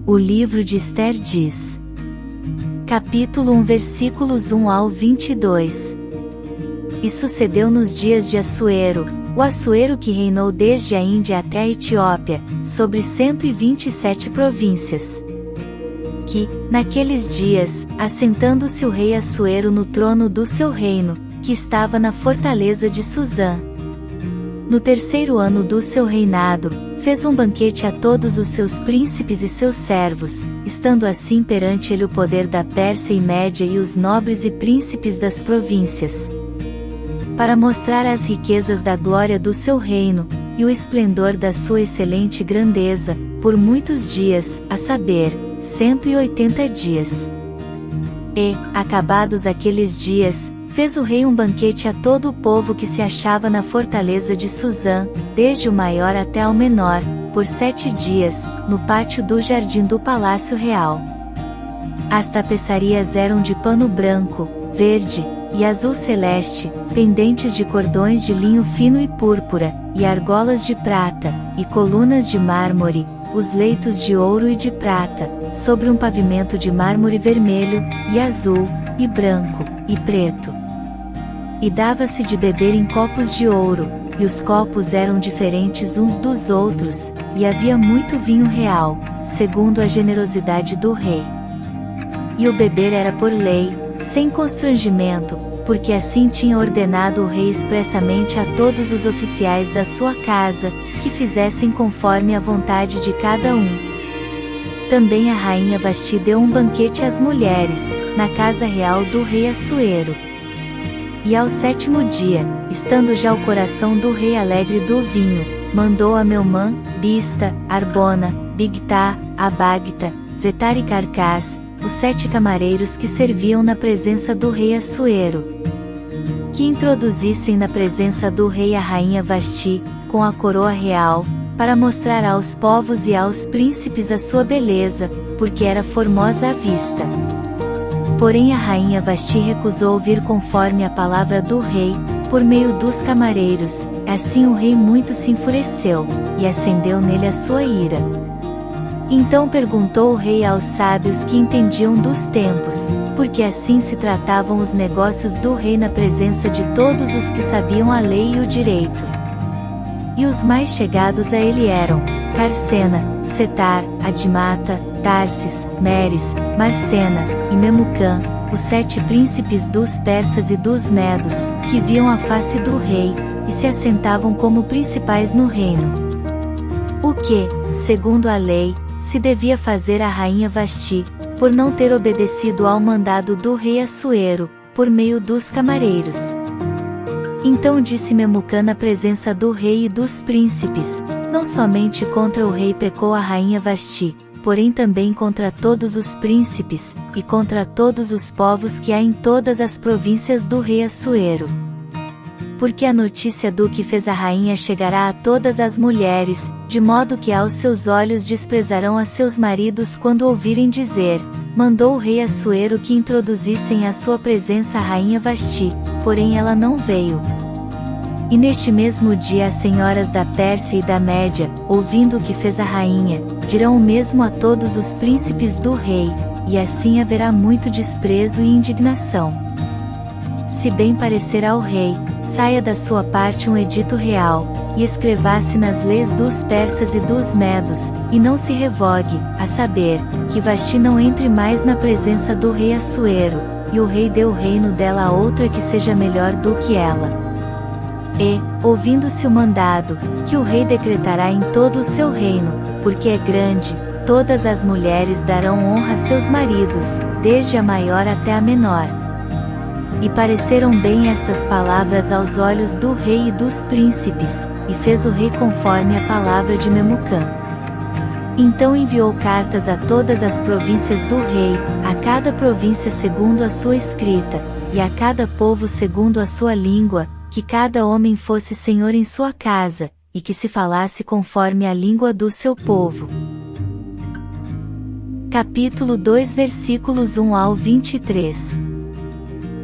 O livro de Ester diz. Capítulo 1 versículos 1 ao 22. E sucedeu nos dias de Assuero, o Assuero que reinou desde a Índia até a Etiópia, sobre 127 províncias. Que, naqueles dias, assentando-se o rei Assuero no trono do seu reino, que estava na fortaleza de Susã. No terceiro ano do seu reinado, fez um banquete a todos os seus príncipes e seus servos, estando assim perante ele o poder da Pérsia e Média e os nobres e príncipes das províncias. Para mostrar as riquezas da glória do seu reino, e o esplendor da sua excelente grandeza, por muitos dias, a saber, 180 dias. E, acabados aqueles dias, fez o rei um banquete a todo o povo que se achava na fortaleza de Susã, desde o maior até ao menor, por 7 dias, no pátio do jardim do palácio real. As tapeçarias eram de pano branco, verde, e azul celeste, pendentes de cordões de linho fino e púrpura, e argolas de prata, e colunas de mármore, os leitos de ouro e de prata, sobre um pavimento de mármore vermelho, e azul, e branco, e preto. E dava-se de beber em copos de ouro, e os copos eram diferentes uns dos outros, e havia muito vinho real, segundo a generosidade do rei. E o beber era por lei, sem constrangimento, porque assim tinha ordenado o rei expressamente a todos os oficiais da sua casa, que fizessem conforme a vontade de cada um. Também a rainha Vasti deu um banquete às mulheres, na casa real do rei Assuero. E ao 7º dia, estando já o coração do rei alegre do vinho, mandou a Meumã, Bista, Arbona, Bigtá, Abagta, Zetar e Carcás, os 7 camareiros que serviam na presença do rei Assuero, que introduzissem na presença do rei a rainha Vasti, com a coroa real, para mostrar aos povos e aos príncipes a sua beleza, porque era formosa à vista. Porém a rainha Vasti recusou vir conforme a palavra do rei, por meio dos camareiros, assim o rei muito se enfureceu, e acendeu nele a sua ira. Então perguntou o rei aos sábios que entendiam dos tempos, porque assim se tratavam os negócios do rei na presença de todos os que sabiam a lei e o direito. E os mais chegados a ele eram, Carcena, Setar, Adimata, Tarsis, Meres, Marcena, e Memucã, os 7 príncipes dos persas e dos medos, que viam a face do rei, e se assentavam como principais no reino. O que, segundo a lei, se devia fazer a rainha Vasti, por não ter obedecido ao mandado do rei Assuero, por meio dos camareiros. Então disse Memucã na presença do rei e dos príncipes, não somente contra o rei pecou a rainha Vasti, porém também contra todos os príncipes, e contra todos os povos que há em todas as províncias do rei Assuero. Porque a notícia do que fez a rainha chegará a todas as mulheres, de modo que aos seus olhos desprezarão a seus maridos quando ouvirem dizer, mandou o rei Assuero que introduzissem à sua presença a rainha Vasti, porém ela não veio. E neste mesmo dia as senhoras da Pérsia e da Média, ouvindo o que fez a rainha, dirão o mesmo a todos os príncipes do rei, e assim haverá muito desprezo e indignação. Se bem parecer ao rei, saia da sua parte um edito real, e escreva-se nas leis dos persas e dos medos, e não se revogue, a saber, que Vasti não entre mais na presença do rei Assuero, e o rei dê o reino dela a outra que seja melhor do que ela. E, ouvindo-se o mandado, que o rei decretará em todo o seu reino, porque é grande, todas as mulheres darão honra a seus maridos, desde a maior até a menor. E pareceram bem estas palavras aos olhos do rei e dos príncipes, e fez o rei conforme a palavra de Memucã. Então enviou cartas a todas as províncias do rei, a cada província segundo a sua escrita, e a cada povo segundo a sua língua, que cada homem fosse senhor em sua casa, e que se falasse conforme a língua do seu povo. Capítulo 2 versículos 1 ao 23.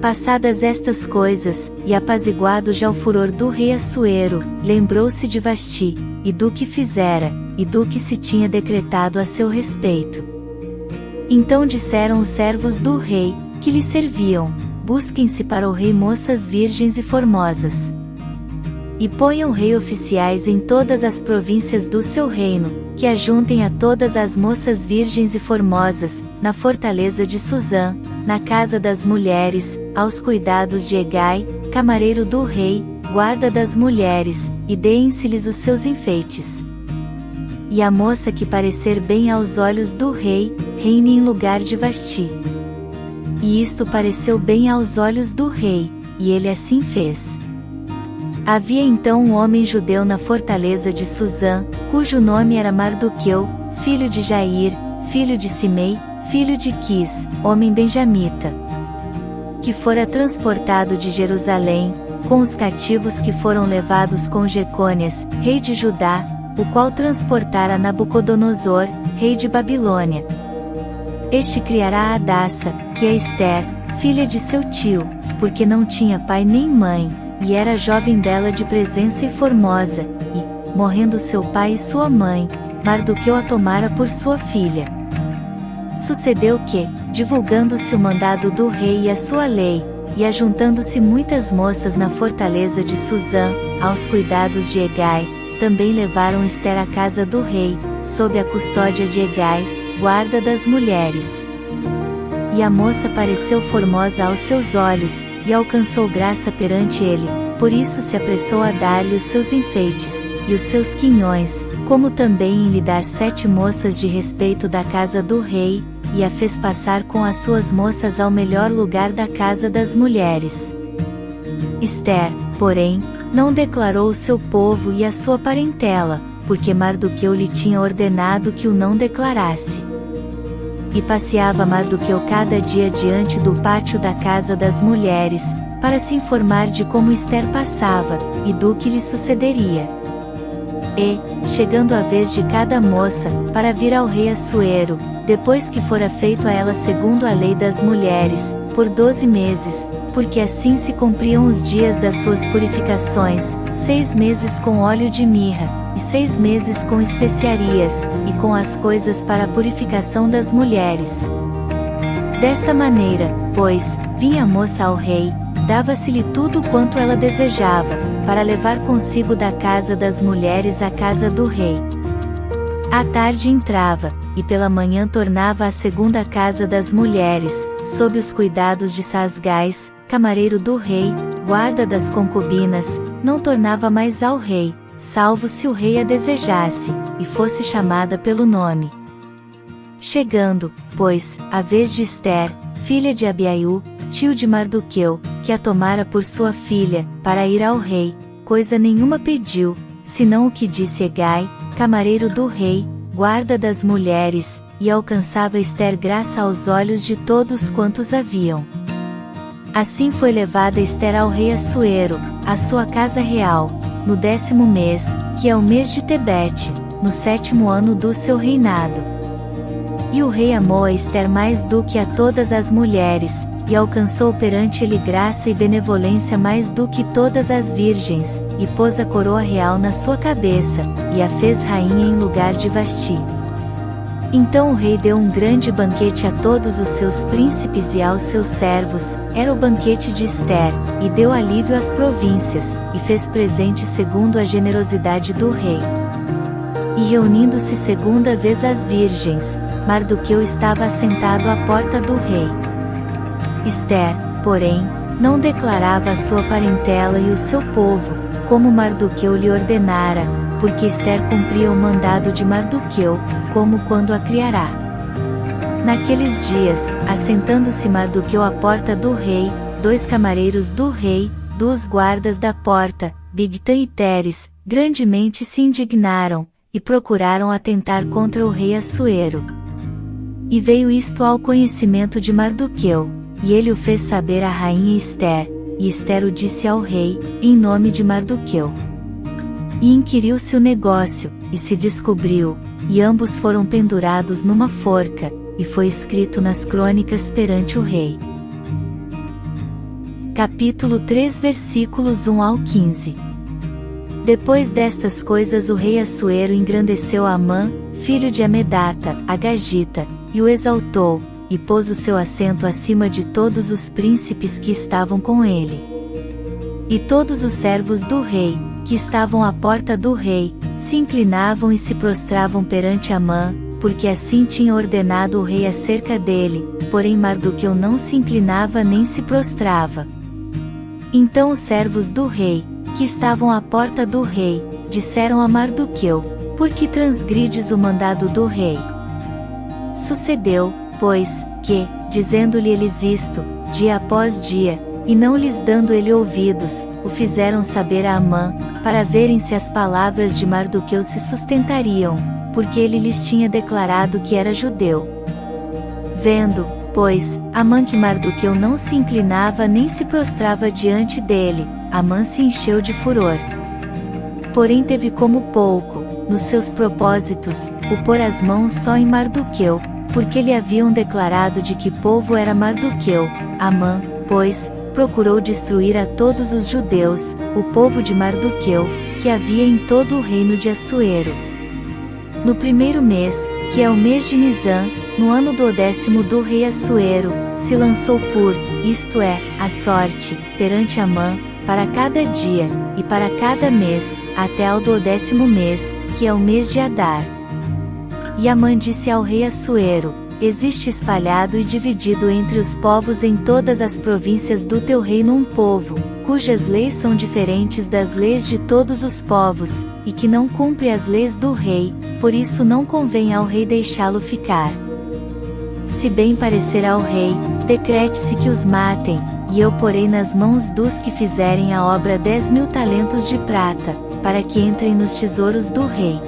Passadas estas coisas, e apaziguado já o furor do rei Assuero, lembrou-se de Vasti, e do que fizera, e do que se tinha decretado a seu respeito. Então disseram os servos do rei, que lhe serviam: busquem-se para o rei moças virgens e formosas. E ponham o rei oficiais em todas as províncias do seu reino, que ajuntem a todas as moças virgens e formosas, na fortaleza de Suzã, na casa das mulheres, aos cuidados de Hegai, camareiro do rei, guarda das mulheres, e deem-se-lhes os seus enfeites. E a moça que parecer bem aos olhos do rei, reine em lugar de Vasti. E isto pareceu bem aos olhos do rei, e ele assim fez. Havia então um homem judeu na fortaleza de Suzã, cujo nome era Mardoqueu, filho de Jair, filho de Simei, filho de Quis, homem benjamita, que fora transportado de Jerusalém, com os cativos que foram levados com Jecônias, rei de Judá, o qual transportara Nabucodonosor, rei de Babilônia. Este criará a Hadassa, que é Ester, filha de seu tio, porque não tinha pai nem mãe, e era jovem bela de presença e formosa, e, morrendo seu pai e sua mãe, Mardoqueu a tomara por sua filha. Sucedeu que, divulgando-se o mandado do rei e a sua lei, e ajuntando-se muitas moças na fortaleza de Suzã, aos cuidados de Hegai, também levaram Ester à casa do rei, sob a custódia de Hegai, guarda das mulheres. E a moça pareceu formosa aos seus olhos, e alcançou graça perante ele, por isso se apressou a dar-lhe os seus enfeites, e os seus quinhões, como também em lhe dar 7 moças de respeito da casa do rei, e a fez passar com as suas moças ao melhor lugar da casa das mulheres. Ester, porém, não declarou o seu povo e a sua parentela, porque Mardoqueu lhe tinha ordenado que o não declarasse. E passeava Mardoqueu cada dia diante do pátio da casa das mulheres, para se informar de como Ester passava, e do que lhe sucederia. E, chegando a vez de cada moça, para vir ao rei Assuero, depois que fora feito a ela segundo a lei das mulheres, por 12 meses, porque assim se cumpriam os dias das suas purificações, 6 meses com óleo de mirra, e 6 meses com especiarias, e com as coisas para a purificação das mulheres. Desta maneira, pois, vinha a moça ao rei, dava-se-lhe tudo quanto ela desejava, para levar consigo da casa das mulheres à casa do rei. À tarde entrava, e pela manhã tornava à segunda casa das mulheres, sob os cuidados de Sasgais, camareiro do rei, guarda das concubinas, não tornava mais ao rei, salvo se o rei a desejasse, e fosse chamada pelo nome. Chegando, pois, a vez de Ester, filha de Abiaiú, tio de Mardoqueu, que a tomara por sua filha, para ir ao rei, coisa nenhuma pediu, senão o que disse Hegai, camareiro do rei, guarda das mulheres, e alcançava Ester graça aos olhos de todos quantos haviam. Assim foi levada Ester ao rei Assuero, à sua casa real, no 10º mês, que é o mês de Tebete, no 7º ano do seu reinado. E o rei amou a Ester mais do que a todas as mulheres, e alcançou perante ele graça e benevolência mais do que todas as virgens, e pôs a coroa real na sua cabeça, e a fez rainha em lugar de Vasti. Então o rei deu um grande banquete a todos os seus príncipes e aos seus servos, era o banquete de Ester, e deu alívio às províncias, e fez presente segundo a generosidade do rei. E reunindo-se segunda vez as virgens, Mardoqueu estava assentado à porta do rei. Ester, porém, não declarava a sua parentela e o seu povo, como Mardoqueu lhe ordenara, porque Ester cumpria o mandado de Mardoqueu, como quando a criará. Naqueles dias, assentando-se Mardoqueu à porta do rei, 2 camareiros do rei, 2 guardas da porta, Bigtã e Teres, grandemente se indignaram, e procuraram atentar contra o rei Assuero. E veio isto ao conhecimento de Mardoqueu, e ele o fez saber à rainha Ester, e Ester o disse ao rei, em nome de Mardoqueu. E inquiriu-se o negócio, e se descobriu, e ambos foram pendurados numa forca, e foi escrito nas crônicas perante o rei. Capítulo 3 versículos 1 ao 15. Depois destas coisas o rei Assuero engrandeceu Amã, filho de Amedata, a Gagita, e o exaltou, e pôs o seu assento acima de todos os príncipes que estavam com ele. E todos os servos do rei, que estavam à porta do rei, se inclinavam e se prostravam perante Amã, porque assim tinha ordenado o rei acerca dele, porém Mardoqueu não se inclinava nem se prostrava. Então os servos do rei, que estavam à porta do rei, disseram a Mardoqueu: por que transgrides o mandado do rei? Sucedeu, pois, que, dizendo-lhe eles isto, dia após dia, e não lhes dando ele ouvidos, o fizeram saber a Amã, para verem se as palavras de Mardoqueu se sustentariam, porque ele lhes tinha declarado que era judeu. Vendo, pois, Amã que Mardoqueu não se inclinava nem se prostrava diante dele, Amã se encheu de furor. Porém teve como pouco, nos seus propósitos, o pôr as mãos só em Mardoqueu, porque lhe haviam declarado de que povo era Mardoqueu. Amã, pois, procurou destruir a todos os judeus, o povo de Mardoqueu, que havia em todo o reino de Assuero. No primeiro mês, que é o mês de Nisã, no ano do 10º do rei Assuero, se lançou por, isto é, a sorte, perante Amã, para cada dia, e para cada mês, até ao do 10º mês, que é o mês de Adar. E Amã disse ao rei Assuero: existe espalhado e dividido entre os povos em todas as províncias do teu reino um povo, cujas leis são diferentes das leis de todos os povos, e que não cumpre as leis do rei, por isso não convém ao rei deixá-lo ficar. Se bem parecer ao rei, decrete-se que os matem, e eu porei nas mãos dos que fizerem a obra 10.000 talentos de prata, para que entrem nos tesouros do rei.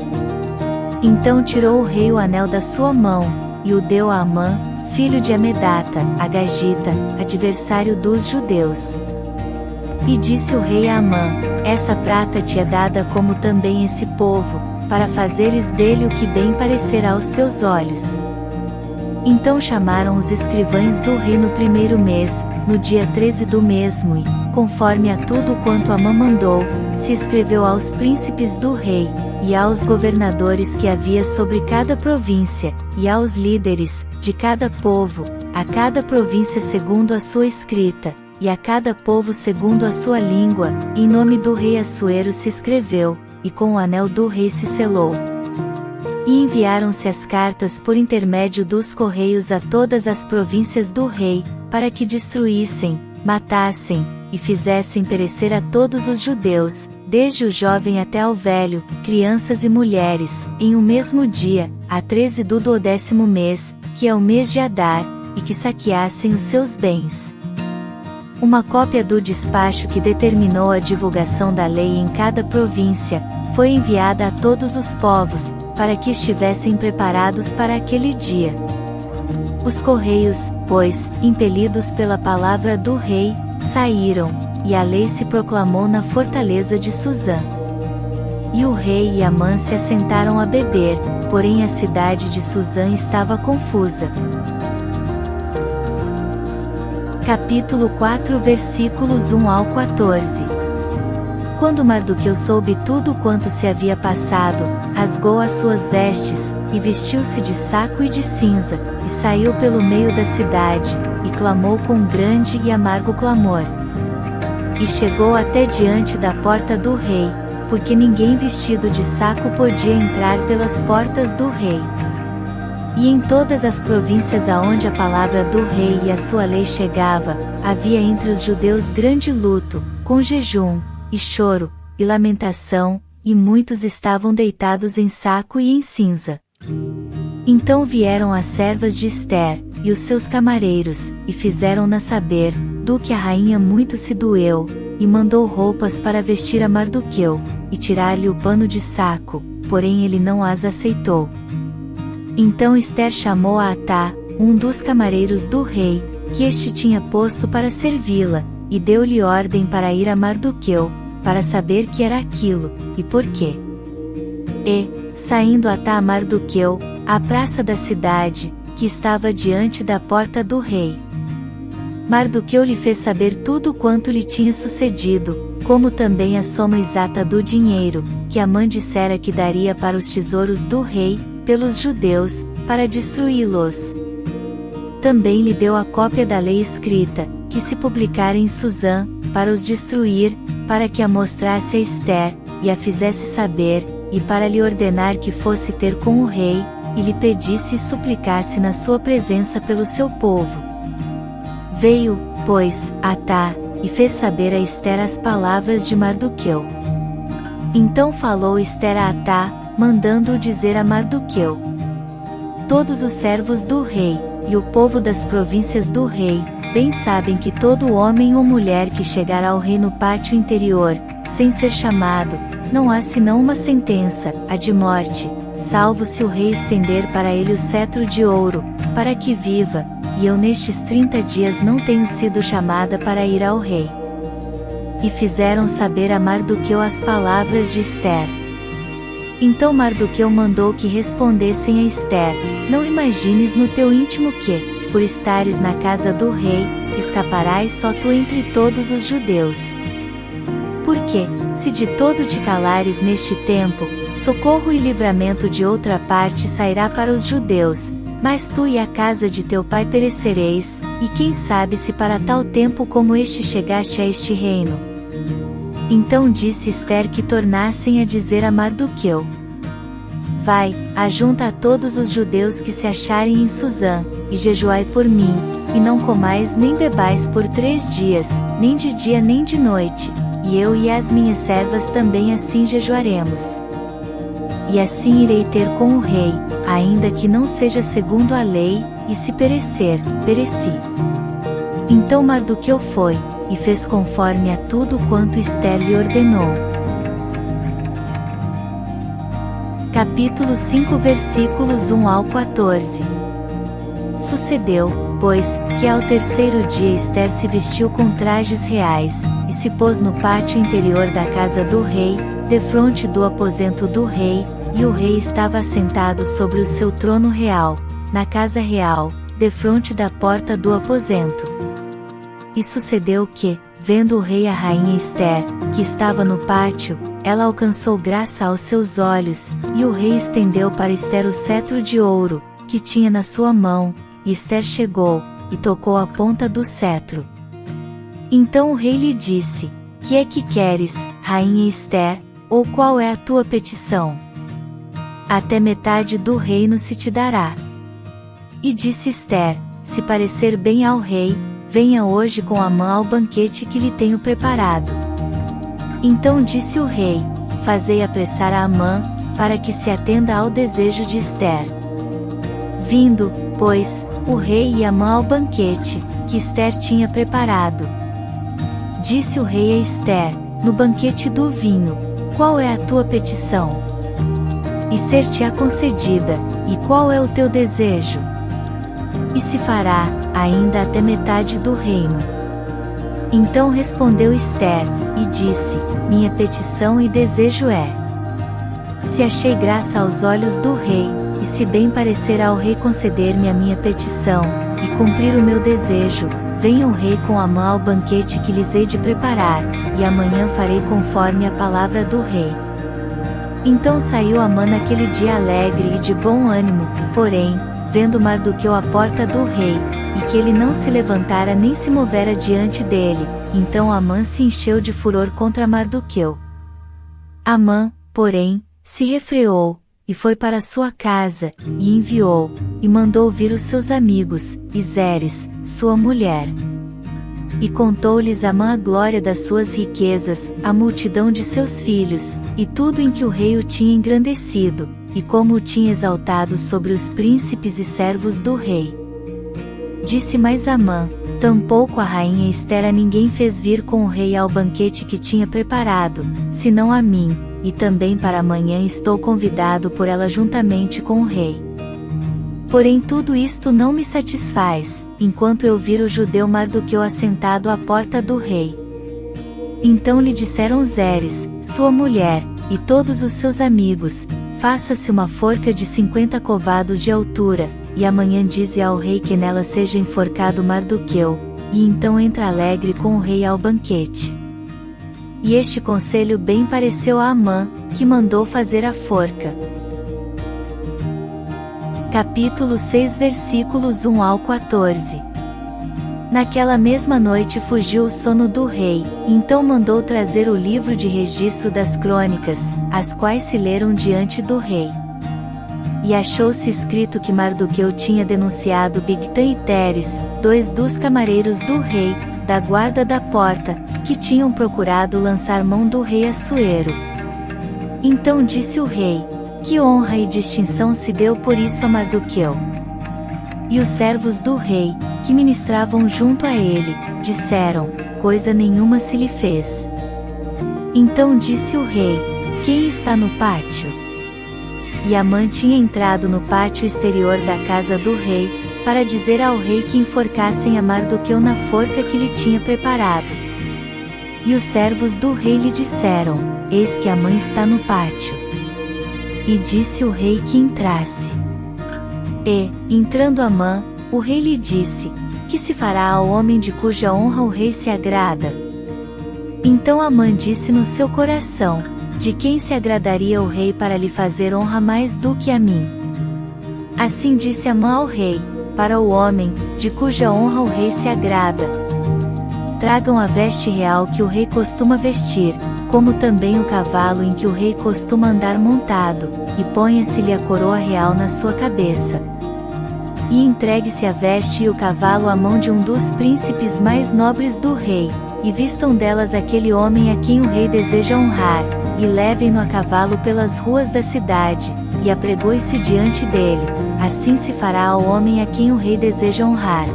Então tirou o rei o anel da sua mão, e o deu a Amã, filho de Amedata, agagita, adversário dos judeus. E disse o rei a Amã: essa prata te é dada como também esse povo, para fazeres dele o que bem parecerá aos teus olhos. Então chamaram os escrivães do rei no primeiro mês, no dia 13 do mesmo e, conforme a tudo quanto Amã mandou, se escreveu aos príncipes do rei, e aos governadores que havia sobre cada província, e aos líderes, de cada povo, a cada província segundo a sua escrita, e a cada povo segundo a sua língua, em nome do rei Assuero se escreveu, e com o anel do rei se selou. E enviaram-se as cartas por intermédio dos correios a todas as províncias do rei, para que destruíssem, matassem, e fizessem perecer a todos os judeus, desde o jovem até ao velho, crianças e mulheres, em um mesmo dia, a 13 do 10º mês, que é o mês de Adar, e que saqueassem os seus bens. Uma cópia do despacho que determinou a divulgação da lei em cada província, foi enviada a todos os povos, para que estivessem preparados para aquele dia. Os correios, pois, impelidos pela palavra do rei, saíram, e a lei se proclamou na fortaleza de Suzã. E o rei e Amã se assentaram a beber, porém a cidade de Suzã estava confusa. Capítulo 4 versículos 1 ao 14. Quando Mardoqueu soube tudo quanto se havia passado, rasgou as suas vestes, e vestiu-se de saco e de cinza, e saiu pelo meio da cidade, e clamou com grande e amargo clamor. E chegou até diante da porta do rei, porque ninguém vestido de saco podia entrar pelas portas do rei. E em todas as províncias aonde a palavra do rei e a sua lei chegava, havia entre os judeus grande luto, com jejum, e choro, e lamentação, e muitos estavam deitados em saco e em cinza. Então vieram as servas de Ester, e os seus camareiros, e fizeram-na saber, do que a rainha muito se doeu, e mandou roupas para vestir a Mardoqueu, e tirar-lhe o pano de saco, porém ele não as aceitou. Então Ester chamou a Atá, um dos camareiros do rei, que este tinha posto para servi-la, e deu-lhe ordem para ir a Mardoqueu, para saber que era aquilo, e por quê. E, saindo Atá a Mardoqueu, à praça da cidade, que estava diante da porta do rei. Mardoqueu lhe fez saber tudo quanto lhe tinha sucedido, como também a soma exata do dinheiro, que Amã dissera que daria para os tesouros do rei, pelos judeus, para destruí-los. Também lhe deu a cópia da lei escrita, que se publicara em Susã, para os destruir, para que a mostrasse a Ester, e a fizesse saber, e para lhe ordenar que fosse ter com o rei, e lhe pedisse e suplicasse na sua presença pelo seu povo. Veio, pois, Atá, e fez saber a Ester as palavras de Mardoqueu. Então falou Ester a Atá, mandando-o dizer a Mardoqueu: todos os servos do rei, e o povo das províncias do rei, bem sabem que todo homem ou mulher que chegar ao rei no pátio interior, sem ser chamado, não há senão uma sentença, a de morte, salvo se o rei estender para ele o cetro de ouro, para que viva, e eu nestes 30 dias não tenho sido chamada para ir ao rei. E fizeram saber a Mardoqueu as palavras de Ester. Então Mardoqueu mandou que respondessem a Ester: não imagines no teu íntimo que, por estares na casa do rei, escaparás só tu entre todos os judeus. Porque, se de todo te calares neste tempo, socorro e livramento de outra parte sairá para os judeus, mas tu e a casa de teu pai perecereis, e quem sabe se para tal tempo como este chegaste a este reino. Então disse Ester que tornassem a dizer a Mardoqueu: vai, ajunta a todos os judeus que se acharem em Susã, e jejuai por mim, e não comais nem bebais por 3 dias, nem de dia nem de noite, e eu e as minhas servas também assim jejuaremos. E assim irei ter com o rei, ainda que não seja segundo a lei, e se perecer, pereci. Então Mardoqueu foi, e fez conforme a tudo quanto Ester lhe ordenou. Capítulo 5 versículos 1 ao 14. Sucedeu, pois, que ao terceiro dia Ester se vestiu com trajes reais, e se pôs no pátio interior da casa do rei, defronte do aposento do rei, e o rei estava assentado sobre o seu trono real, na casa real, defronte da porta do aposento. E sucedeu que, vendo o rei a rainha Ester, que estava no pátio, ela alcançou graça aos seus olhos, e o rei estendeu para Ester o cetro de ouro, que tinha na sua mão, e Ester chegou, e tocou a ponta do cetro. Então o rei lhe disse: que é que queres, rainha Ester, ou qual é a tua petição? Até metade do reino se te dará. E disse Ester: se parecer bem ao rei, venha hoje com Amã ao banquete que lhe tenho preparado. Então disse o rei: fazei apressar a Amã, para que se atenda ao desejo de Ester. Vindo, pois, o rei e Amã ao banquete, que Ester tinha preparado. Disse o rei a Ester, no banquete do vinho: qual é a tua petição? E ser-te-á concedida, e qual é o teu desejo? E se fará, ainda até metade do reino. Então respondeu Ester, e disse: minha petição e desejo é: se achei graça aos olhos do rei, e se bem parecer ao rei conceder-me a minha petição, e cumprir o meu desejo, venha o rei com Amã ao banquete que lhes hei de preparar, e amanhã farei conforme a palavra do rei. Então saiu Amã naquele dia alegre e de bom ânimo, porém, vendo Mardoqueu à porta do rei, e que ele não se levantara nem se movera diante dele, então Amã se encheu de furor contra Mardoqueu. Amã, porém, se refreou, e foi para sua casa, e enviou, e mandou vir os seus amigos, e Zeres, sua mulher. E contou-lhes Amã a glória das suas riquezas, a multidão de seus filhos, e tudo em que o rei o tinha engrandecido, e como o tinha exaltado sobre os príncipes e servos do rei. Disse mais Amã: tampouco a rainha Ester a ninguém fez vir com o rei ao banquete que tinha preparado, senão a mim, e também para amanhã estou convidado por ela juntamente com o rei. Porém tudo isto não me satisfaz, enquanto eu vir o judeu Mardoqueu assentado à porta do rei. Então lhe disseram Zeres, sua mulher, e todos os seus amigos: faça-se uma forca de 50 covados de altura, e amanhã dize ao rei que nela seja enforcado Mardoqueu, e então entra alegre com o rei ao banquete. E este conselho bem pareceu a Amã, que mandou fazer a forca. Capítulo 6 versículos 1 ao 14. Naquela mesma noite fugiu o sono do rei, então mandou trazer o livro de registro das crônicas, as quais se leram diante do rei. E achou-se escrito que Mardoqueu tinha denunciado Bigtã e Teres, dois dos camareiros do rei, da guarda da porta, que tinham procurado lançar mão do rei Assuero. Então disse o rei: que honra e distinção se deu por isso a Mardoqueu. E os servos do rei, que ministravam junto a ele, disseram: coisa nenhuma se lhe fez. Então disse o rei: quem está no pátio? E Amã tinha entrado no pátio exterior da casa do rei, para dizer ao rei que enforcassem a Mardoqueu na forca que lhe tinha preparado. E os servos do rei lhe disseram: eis que Amã está no pátio. E disse o rei que entrasse. E, entrando Amã, o rei lhe disse: que se fará ao homem de cuja honra o rei se agrada? Então Amã disse no seu coração: de quem se agradaria o rei para lhe fazer honra mais do que a mim? Assim disse Amã ao rei: para o homem, de cuja honra o rei se agrada, tragam a veste real que o rei costuma vestir, como também o cavalo em que o rei costuma andar montado, e ponha-se-lhe a coroa real na sua cabeça. E entregue-se a veste e o cavalo à mão de um dos príncipes mais nobres do rei, e vistam delas aquele homem a quem o rei deseja honrar, e levem-no a cavalo pelas ruas da cidade, e apregoe-se diante dele, assim se fará ao homem a quem o rei deseja honrar.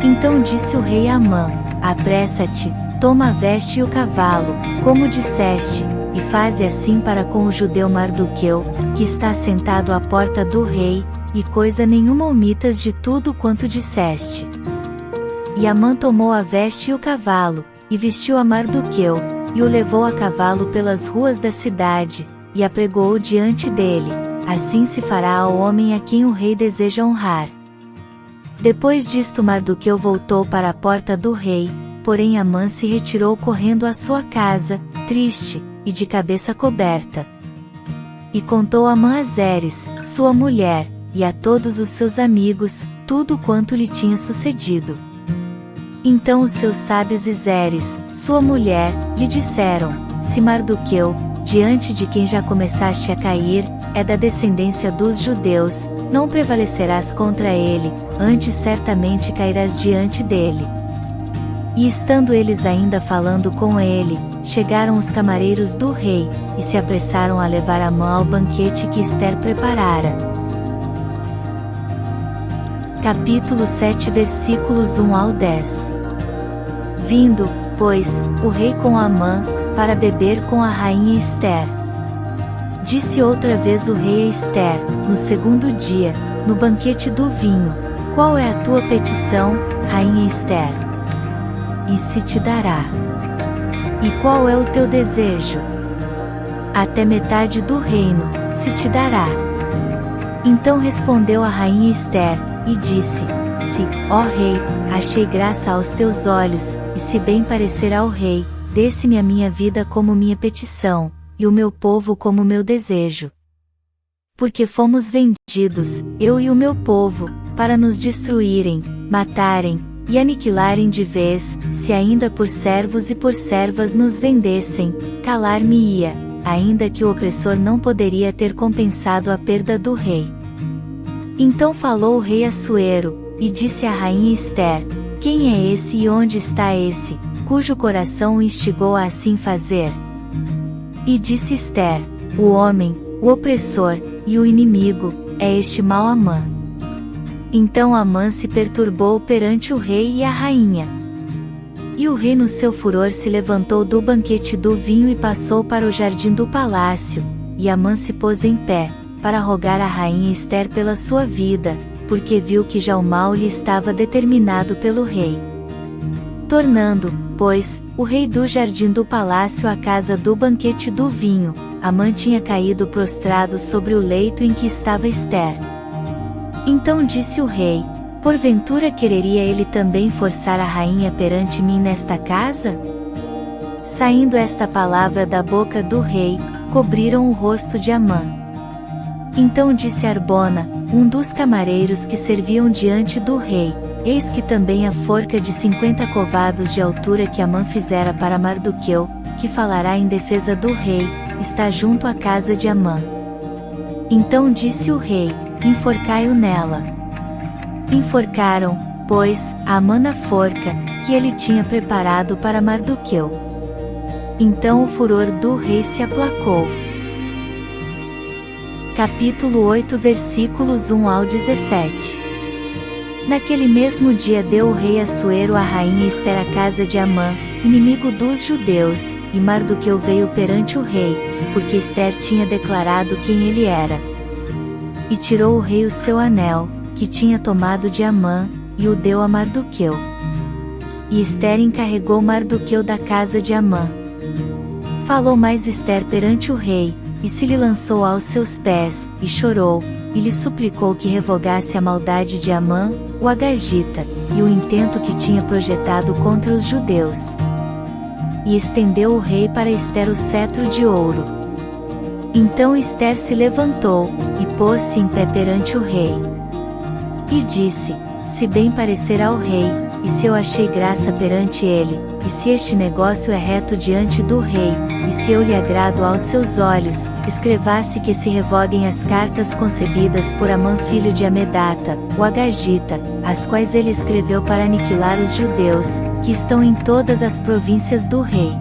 Então disse o rei a Amã: apressa-te, toma a veste e o cavalo, como disseste, e faze assim para com o judeu Mardoqueu, que está sentado à porta do rei, e coisa nenhuma omitas de tudo quanto disseste. E Amã tomou a veste e o cavalo, e vestiu a Mardoqueu, e o levou a cavalo pelas ruas da cidade, e apregou-o diante dele, assim se fará ao homem a quem o rei deseja honrar. Depois disto Mardoqueu voltou para a porta do rei, porém Amã se retirou correndo à sua casa, triste, e de cabeça coberta. E contou Amã a Zeres, sua mulher, e a todos os seus amigos, tudo quanto lhe tinha sucedido. Então os seus sábios e Zeres, sua mulher, lhe disseram: se Mardoqueu, diante de quem já começaste a cair, é da descendência dos judeus, não prevalecerás contra ele, antes certamente cairás diante dele. E estando eles ainda falando com ele, chegaram os camareiros do rei, e se apressaram a levar Amã ao banquete que Ester preparara. Capítulo 7 versículos 1 ao 10. Vindo, pois, o rei com Amã, para beber com a rainha Ester. Disse outra vez o rei a Ester, no segundo dia, no banquete do vinho: qual é a tua petição, rainha Ester? E se te dará. E qual é o teu desejo? Até metade do reino, se te dará. Então respondeu a rainha Ester, e disse: se, ó rei, achei graça aos teus olhos, e se bem parecer ao rei, dê-se-me a minha vida como minha petição, e o meu povo como meu desejo. Porque fomos vendidos, eu e o meu povo, para nos destruírem, matarem, e aniquilarem de vez, se ainda por servos e por servas nos vendessem, calar-me-ia, ainda que o opressor não poderia ter compensado a perda do rei. Então falou o rei Assuero, e disse à rainha Ester: quem é esse e onde está esse, cujo coração o instigou a assim fazer? E disse Ester: o homem, o opressor, e o inimigo, é este mau Amã. Então Amã se perturbou perante o rei e a rainha. E o rei no seu furor se levantou do banquete do vinho e passou para o jardim do palácio, e Amã se pôs em pé, para rogar a rainha Ester pela sua vida, porque viu que já o mal lhe estava determinado pelo rei. Tornando, pois, o rei do jardim do palácio à casa do banquete do vinho, Amã tinha caído prostrado sobre o leito em que estava Ester. Então disse o rei: porventura quereria ele também forçar a rainha perante mim nesta casa? Saindo esta palavra da boca do rei, cobriram o rosto de Amã. Então disse Arbona, um dos camareiros que serviam diante do rei: eis que também a forca de 50 covados de altura que Amã fizera para Mardoqueu, que falará em defesa do rei, está junto à casa de Amã. Então disse o rei: enforcai-o nela. Enforcaram, pois, a Amã na forca, que ele tinha preparado para Mardoqueu. Então o furor do rei se aplacou. Capítulo 8 versículos 1 ao 17. Naquele mesmo dia deu o rei Assuero à rainha Ester a casa de Amã, inimigo dos judeus, e Mardoqueu veio perante o rei, porque Ester tinha declarado quem ele era. E tirou o rei o seu anel, que tinha tomado de Amã, e o deu a Mardoqueu. E Ester encarregou Mardoqueu da casa de Amã. Falou mais Ester perante o rei, e se lhe lançou aos seus pés, e chorou, e lhe suplicou que revogasse a maldade de Amã, o Agagita, e o intento que tinha projetado contra os judeus. E estendeu o rei para Ester o cetro de ouro. Então Ester se levantou, e pôs-se em pé perante o rei. E disse: se bem parecer ao rei, e se eu achei graça perante ele, e se este negócio é reto diante do rei, e se eu lhe agrado aos seus olhos, escrevasse que se revoguem as cartas concebidas por Amã filho de Amedata, o Agagita, as quais ele escreveu para aniquilar os judeus, que estão em todas as províncias do rei.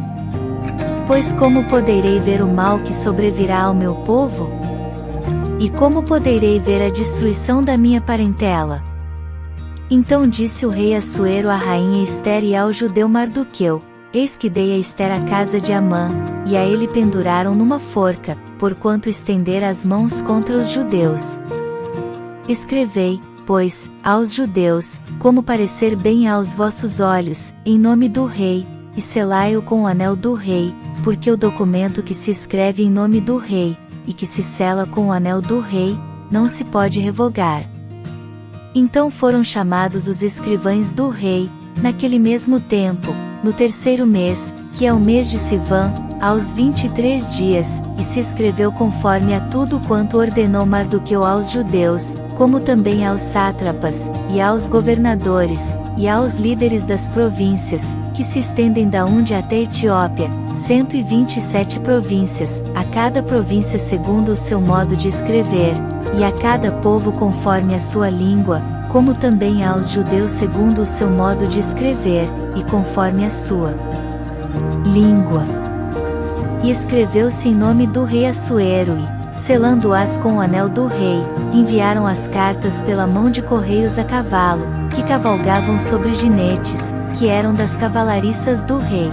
Pois como poderei ver o mal que sobrevirá ao meu povo? E como poderei ver a destruição da minha parentela? Então disse o rei Assuero à rainha Ester e ao judeu Mardoqueu: eis que dei a Ester a casa de Amã, e a ele penduraram numa forca, porquanto estendera as mãos contra os judeus. Escrevei, pois, aos judeus, como parecer bem aos vossos olhos, em nome do rei, e selai-o com o anel do rei, porque o documento que se escreve em nome do rei, e que se sela com o anel do rei, não se pode revogar. Então foram chamados os escrivães do rei, naquele mesmo tempo, no terceiro mês, que é o mês de Sivã, aos 23 dias, e se escreveu conforme a tudo quanto ordenou Mardoqueu aos judeus, como também aos sátrapas, e aos governadores, e aos líderes das províncias, que se estendem da Unde até Etiópia, 127 províncias, a cada província segundo o seu modo de escrever, e a cada povo conforme a sua língua, como também aos judeus segundo o seu modo de escrever, e conforme a sua língua. E escreveu-se em nome do rei Assuero e, selando-as com o anel do rei, enviaram as cartas pela mão de correios a cavalo, que cavalgavam sobre jinetes, que eram das cavalariças do rei.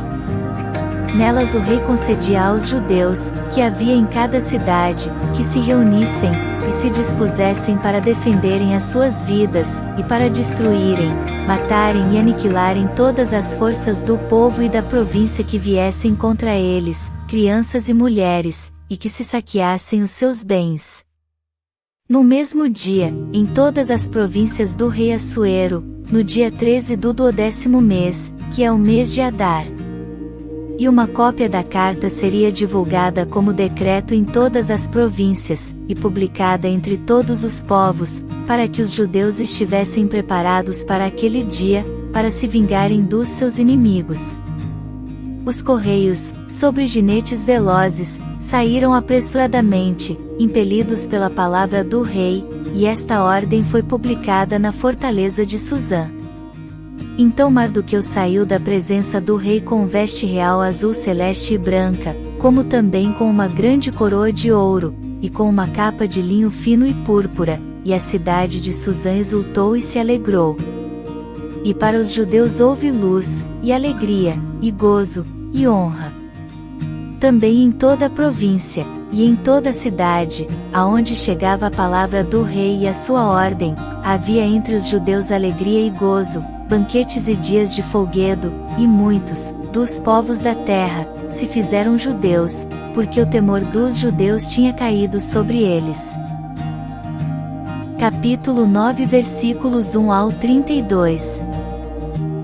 Nelas o rei concedia aos judeus, que havia em cada cidade, que se reunissem, e se dispusessem para defenderem as suas vidas, e para destruírem, matarem e aniquilarem todas as forças do povo e da província que viessem contra eles, crianças e mulheres, e que se saqueassem os seus bens. No mesmo dia, em todas as províncias do rei Assuero, no dia 13 do 12º mês, que é o mês de Adar. E uma cópia da carta seria divulgada como decreto em todas as províncias, e publicada entre todos os povos, para que os judeus estivessem preparados para aquele dia, para se vingarem dos seus inimigos. Os correios, sobre jinetes velozes, saíram apressuradamente, impelidos pela palavra do rei, e esta ordem foi publicada na fortaleza de Suzã. Então Mardoqueu saiu da presença do rei com veste real azul celeste e branca, como também com uma grande coroa de ouro, e com uma capa de linho fino e púrpura, e a cidade de Suzã exultou e se alegrou. E para os judeus houve luz, e alegria, e gozo, e honra. Também em toda a província, e em toda a cidade, aonde chegava a palavra do rei e a sua ordem, havia entre os judeus alegria e gozo, banquetes e dias de folguedo, e muitos, dos povos da terra, se fizeram judeus, porque o temor dos judeus tinha caído sobre eles. Capítulo 9 versículos 1 ao 32.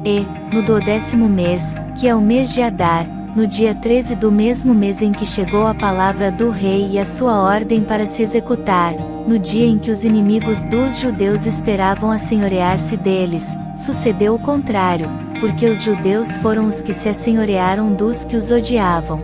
E, no 12º mês, que é o mês de Adar, no dia 13 do mesmo mês em que chegou a palavra do rei e a sua ordem para se executar, no dia em que os inimigos dos judeus esperavam assenhorear-se deles, sucedeu o contrário, porque os judeus foram os que se assenhorearam dos que os odiavam.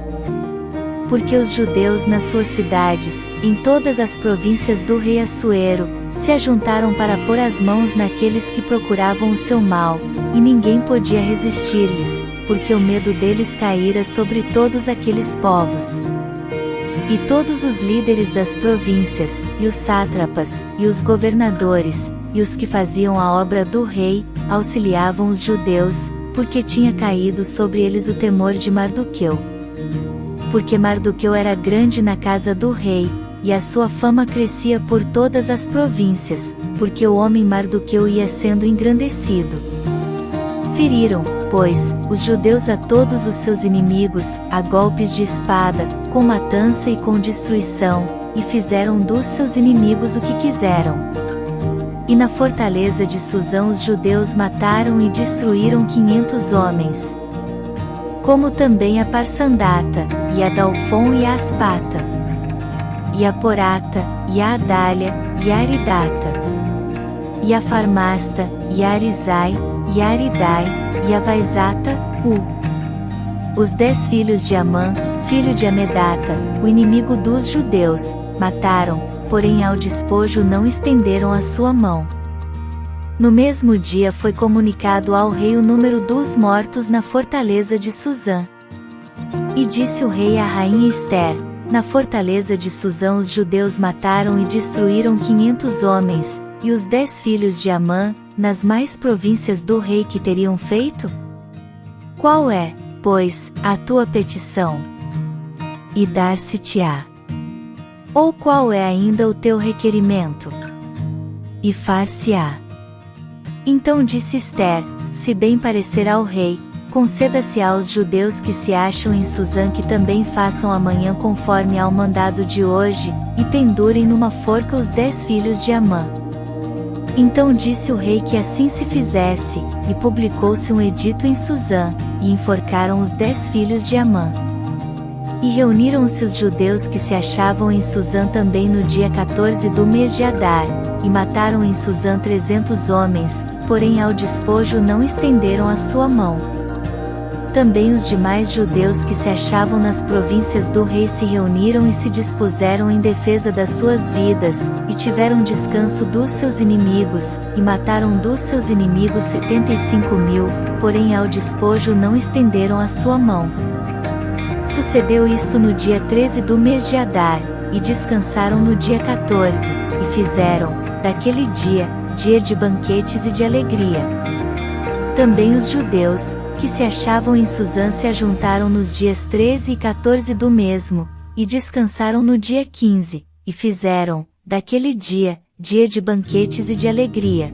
Porque os judeus nas suas cidades, em todas as províncias do rei Assuero, se ajuntaram para pôr as mãos naqueles que procuravam o seu mal, e ninguém podia resistir-lhes, porque o medo deles caíra sobre todos aqueles povos. E todos os líderes das províncias, e os sátrapas, e os governadores, e os que faziam a obra do rei, auxiliavam os judeus, porque tinha caído sobre eles o temor de Mardoqueu. Porque Mardoqueu era grande na casa do rei, e a sua fama crescia por todas as províncias, porque o homem Mardoqueu ia sendo engrandecido. Feriram, pois, os judeus a todos os seus inimigos, a golpes de espada, com matança e com destruição, e fizeram dos seus inimigos o que quiseram. E na fortaleza de Susã os judeus mataram e destruíram 500 homens. Como também a Parsandata, e a Dalfon e a Aspata, e a Porata, e a Adália, e a Aridata, e a Farmasta, e a Arizai, e a Aridai, e a Vaizata, os 10 filhos de Amã, filho de Amedata, o inimigo dos judeus, mataram, porém ao despojo não estenderam a sua mão. No mesmo dia foi comunicado ao rei o número dos mortos na fortaleza de Susã. E disse o rei à rainha Ester: na fortaleza de Susã os judeus mataram e destruíram 500 homens, e os 10 filhos de Amã, nas mais províncias do rei que teriam feito? Qual é, pois, a tua petição? E dar-se-te-á. Ou qual é ainda o teu requerimento? E far-se-á. Então disse Ester: se bem parecer ao rei, conceda-se aos judeus que se acham em Susã que também façam amanhã conforme ao mandado de hoje, e pendurem numa forca os 10 filhos de Amã. Então disse o rei que assim se fizesse, e publicou-se um edito em Susã, e enforcaram os 10 filhos de Amã. E reuniram-se os judeus que se achavam em Susã também no dia 14 do mês de Adar, e mataram em Susã 300 homens, porém ao despojo não estenderam a sua mão. Também os demais judeus que se achavam nas províncias do rei se reuniram e se dispuseram em defesa das suas vidas, e tiveram descanso dos seus inimigos, e mataram dos seus inimigos 75.000, porém ao despojo não estenderam a sua mão. Sucedeu isto no dia 13 do mês de Adar, e descansaram no dia 14, e fizeram, daquele dia, dia de banquetes e de alegria. Também os judeus, que se achavam em Susã se ajuntaram nos dias 13 e 14 do mesmo, e descansaram no dia 15, e fizeram, daquele dia, dia de banquetes e de alegria.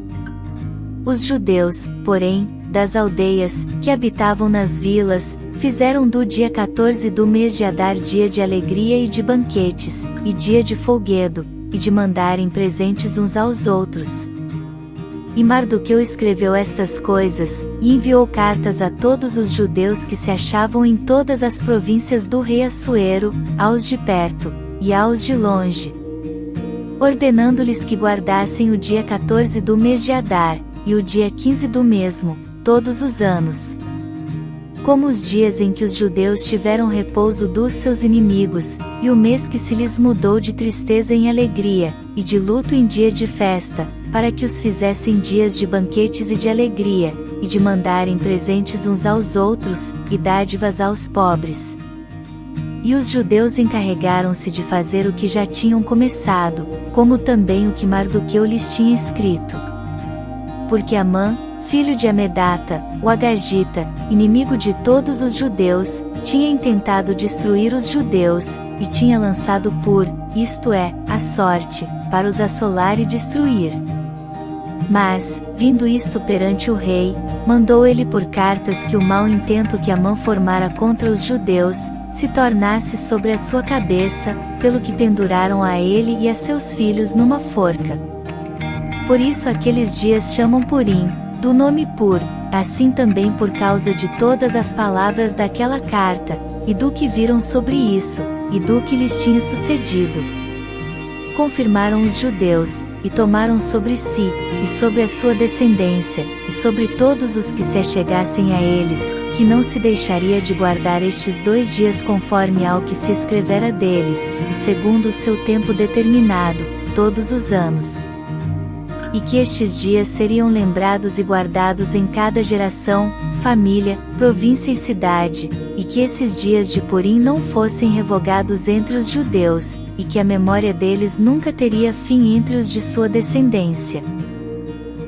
Os judeus, porém, das aldeias, que habitavam nas vilas, fizeram do dia 14 do mês de Adar dia de alegria e de banquetes, e dia de folguedo, e de mandarem presentes uns aos outros. E Mardoqueu escreveu estas coisas, e enviou cartas a todos os judeus que se achavam em todas as províncias do rei Assuero, aos de perto, e aos de longe, ordenando-lhes que guardassem o dia 14 do mês de Adar, e o dia 15 do mesmo, todos os anos, como os dias em que os judeus tiveram repouso dos seus inimigos, e o mês que se lhes mudou de tristeza em alegria, e de luto em dia de festa, para que os fizessem dias de banquetes e de alegria, e de mandarem presentes uns aos outros, e dádivas aos pobres. E os judeus encarregaram-se de fazer o que já tinham começado, como também o que Mardoqueu lhes tinha escrito. Porque Amã, filho de Amedata, o Agagita, inimigo de todos os judeus, tinha intentado destruir os judeus, e tinha lançado isto é, a sorte, para os assolar e destruir. Mas, vindo isto perante o rei, mandou ele por cartas que o mau intento que Amã formara contra os judeus, se tornasse sobre a sua cabeça, pelo que penduraram a ele e a seus filhos numa forca. Por isso aqueles dias chamam Purim, do nome Pur, assim também por causa de todas as palavras daquela carta, e do que viram sobre isso, e do que lhes tinha sucedido. confirmaram os judeus, e tomaram sobre si, e sobre a sua descendência, e sobre todos os que se achegassem a eles, que não se deixaria de guardar estes 2 dias conforme ao que se escrevera deles, e segundo o seu tempo determinado, todos os anos. E que estes dias seriam lembrados e guardados em cada geração, família, província e cidade, e que esses dias de Purim não fossem revogados entre os judeus, e que a memória deles nunca teria fim entre os de sua descendência.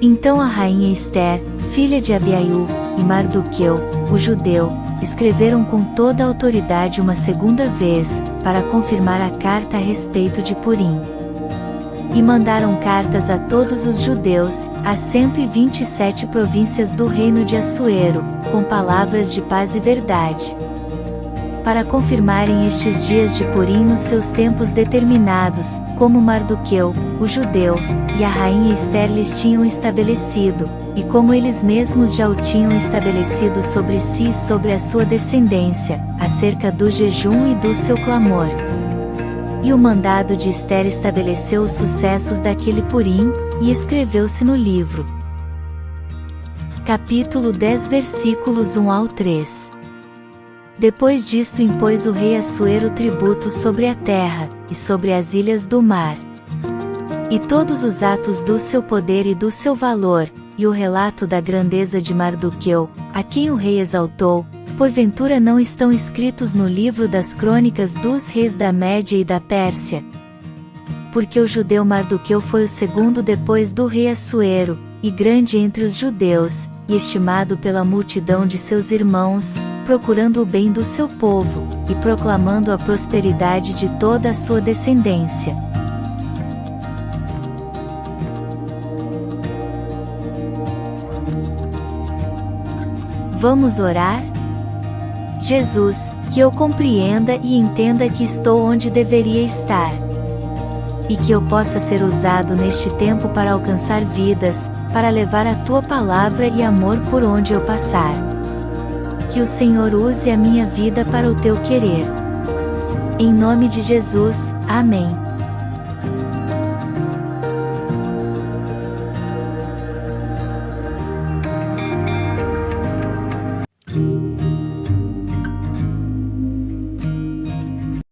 Então a rainha Ester, filha de Abiaiú, e Mardoqueu, o judeu, escreveram com toda a autoridade uma segunda vez, para confirmar a carta a respeito de Purim. E mandaram cartas a todos os judeus, às 127 províncias do reino de Assuero, com palavras de paz e verdade, para confirmarem estes dias de Purim nos seus tempos determinados, como Mardoqueu, o judeu, e a rainha Ester lhes tinham estabelecido, e como eles mesmos já o tinham estabelecido sobre si e sobre a sua descendência, acerca do jejum e do seu clamor. E o mandado de Ester estabeleceu os sucessos daquele Purim, e escreveu-se no livro. Capítulo 10 versículos 1 ao 3. Depois disto impôs o rei Assuero tributo sobre a terra, e sobre as ilhas do mar. E todos os atos do seu poder e do seu valor, e o relato da grandeza de Mardoqueu, a quem o rei exaltou, porventura não estão escritos no livro das crônicas dos reis da Média e da Pérsia? Porque o judeu Mardoqueu foi o segundo depois do rei Assuero, e grande entre os judeus, e estimado pela multidão de seus irmãos, procurando o bem do seu povo, e proclamando a prosperidade de toda a sua descendência. Vamos orar? Jesus, que eu compreenda e entenda que estou onde deveria estar, e que eu possa ser usado neste tempo para alcançar vidas, para levar a Tua palavra e amor por onde eu passar. Que o Senhor use a minha vida para o Teu querer. Em nome de Jesus, amém.